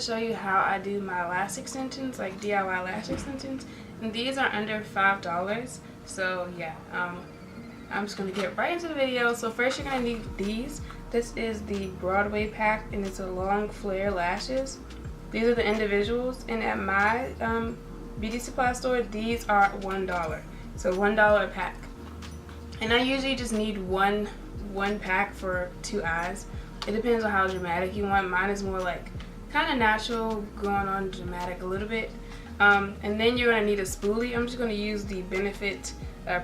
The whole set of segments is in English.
show you how I do my lash extensions, like DIY lash extensions, and these are under $5. So yeah, I'm just gonna get right into the video. So first you're gonna need these. This is the Broadway pack, and it's a long flare lashes. These are the individuals, and at my beauty supply store, these are $1. So $1 a pack. And I usually just need one pack for 2 eyes. It depends on how dramatic you want. Mine is more like kind of natural, going on dramatic a little bit. And then you're gonna need a spoolie. I'm just gonna use the Benefit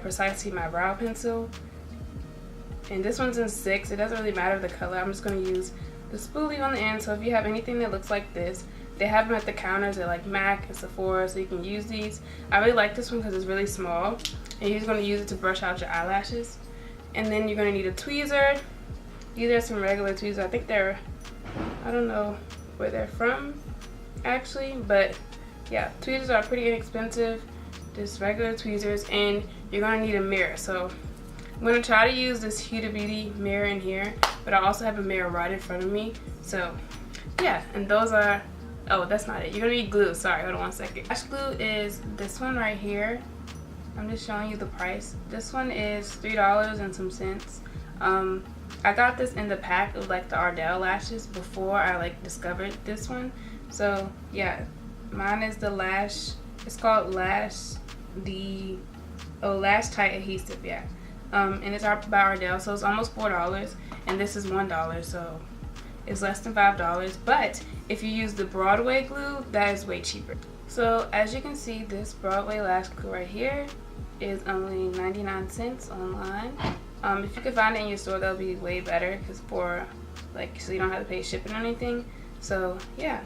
Precisely My Brow Pencil. And this one's in 6. It doesn't really matter the color. I'm just gonna use the spoolie on the end. So if you have anything that looks like this, they have them at the counters at like MAC and Sephora, so you can use these. I really like this one because it's really small. And you're just gonna use it to brush out your eyelashes. And then you're gonna need a tweezer. These are some regular tweezers. I think they're, I don't know where they're from actually, but yeah, tweezers are pretty inexpensive, just regular tweezers. And you're gonna need a mirror. So I'm gonna try to use this Huda Beauty mirror in here, but I also have a mirror right in front of me. So yeah, and those are, oh, that's not it. You're gonna need glue. Sorry, hold on one second. Lash glue is this one right here. I'm just showing you the price. This one is $3 and some cents. I got this in the pack of like the Ardell lashes before I like discovered this one. So yeah, mine is the Lash. It's called Lash Lash Tight Adhesive. Yeah, and it's by Ardell, so it's almost $4, and this is $1, so it's less than $5. But if you use the Broadway glue, that is way cheaper. So as you can see, this Broadway lash glue right here is only 99 cents online. If you could find it in your store, that'll be way better, because for like, so you don't have to pay shipping or anything. So yeah,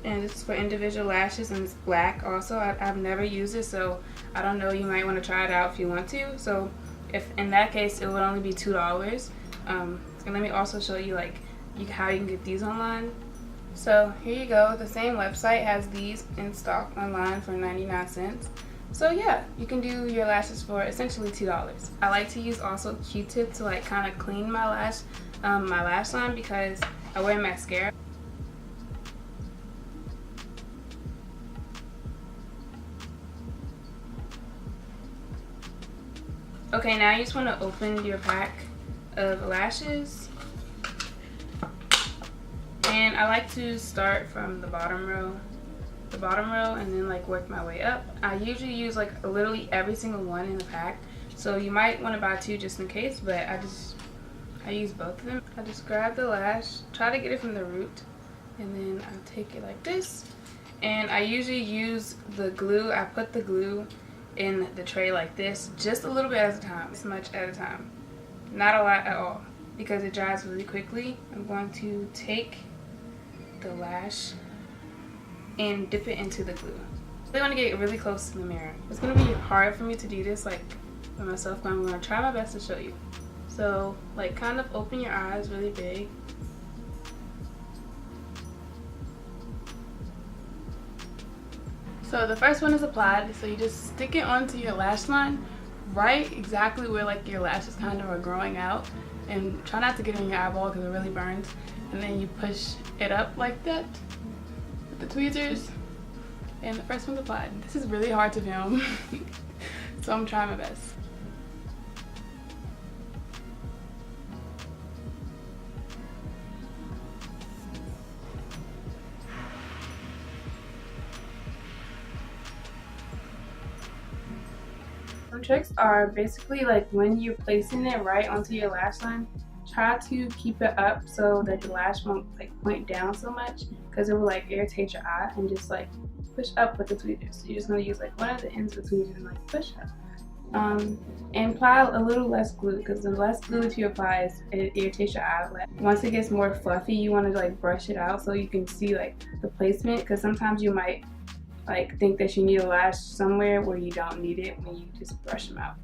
and it's for individual lashes, and it's black also. I've never used it, so I don't know, you might want to try it out if you want to. So if in that case, it would only be $2. And let me also show you like how you can get these online. So here you go. The same website has these in stock online for 99 cents. So yeah, you can do your lashes for essentially $2. I like to use also Q-tip to like kind of clean my lash line, because I wear mascara. Okay, now you just want to open your pack of lashes. And I like to start from the bottom row, and then like work my way up. I usually use like literally every single one in the pack, so you might want to buy 2 just in case, but I use both of them. I just grab the lash, try to get it from the root, and then I take it like this. And I usually use the glue. I put the glue in the tray like this, just a little bit at a time, this much at a time, not a lot at all, because it dries really quickly. I'm going to take the lash and dip it into the glue. I want to get really close to the mirror. It's going to be hard for me to do this like by myself, but I'm going to try my best to show you. So like kind of open your eyes really big. So the first one is applied, so you just stick it onto your lash line, right exactly where like your lashes kind of are growing out, and try not to get it in your eyeball because it really burns. And then you push it up like that with the tweezers, and the first one's applied. This is really hard to film, so I'm trying my best. Some tricks are basically like when you're placing it right onto your lash line, try to keep it up so that the lash won't like point down so much, because it will like irritate your eye, and just like push up with the tweezers. So you're just going to use like one of the ends of the tweezers and like push up. And apply a little less glue, because the less glue that you apply, it irritates your eye less. Once it gets more fluffy, you want to like brush it out so you can see like the placement, because sometimes you might like think that you need a lash somewhere where you don't need it when you just brush them out.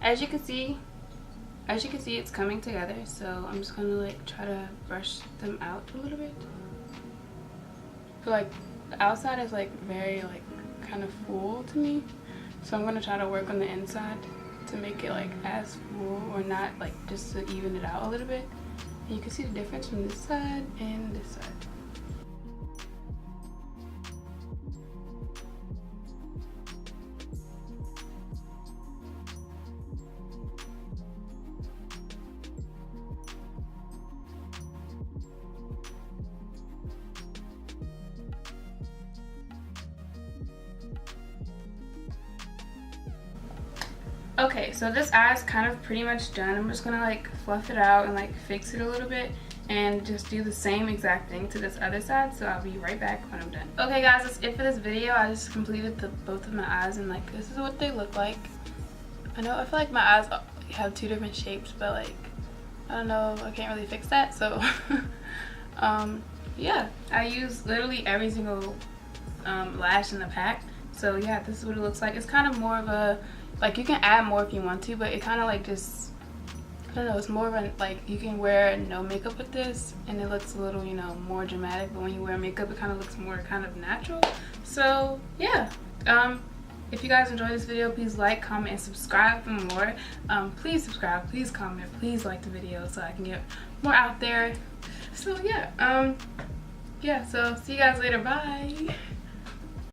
as you can see, it's coming together. So I'm just gonna like try to brush them out a little bit. So like the outside is like very like kind of full to me, so I'm gonna try to work on the inside to make it like as full, or not, like just to even it out a little bit. And you can see the difference from this side and this side. Okay, so this eye is kind of pretty much done. I'm just gonna like fluff it out and like fix it a little bit and just do the same exact thing to this other side. So I'll be right back when I'm done. Okay guys, that's it for this video. I just completed both of my eyes, and like this is what they look like. I feel like my eyes have two different shapes, but like I don't know, I can't really fix that. So yeah, I use literally every single lash in the pack. So yeah, this is what it looks like. It's kind of more of a, like, you can add more if you want to, but it kind of like just, I don't know, it's more of a, like, you can wear no makeup with this and it looks a little, you know, more dramatic, but when you wear makeup it kind of looks more kind of natural. So yeah, if you guys enjoyed this video, please like, comment, and subscribe for more. Please subscribe, please comment, please like the video so I can get more out there. So yeah, so see you guys later, bye.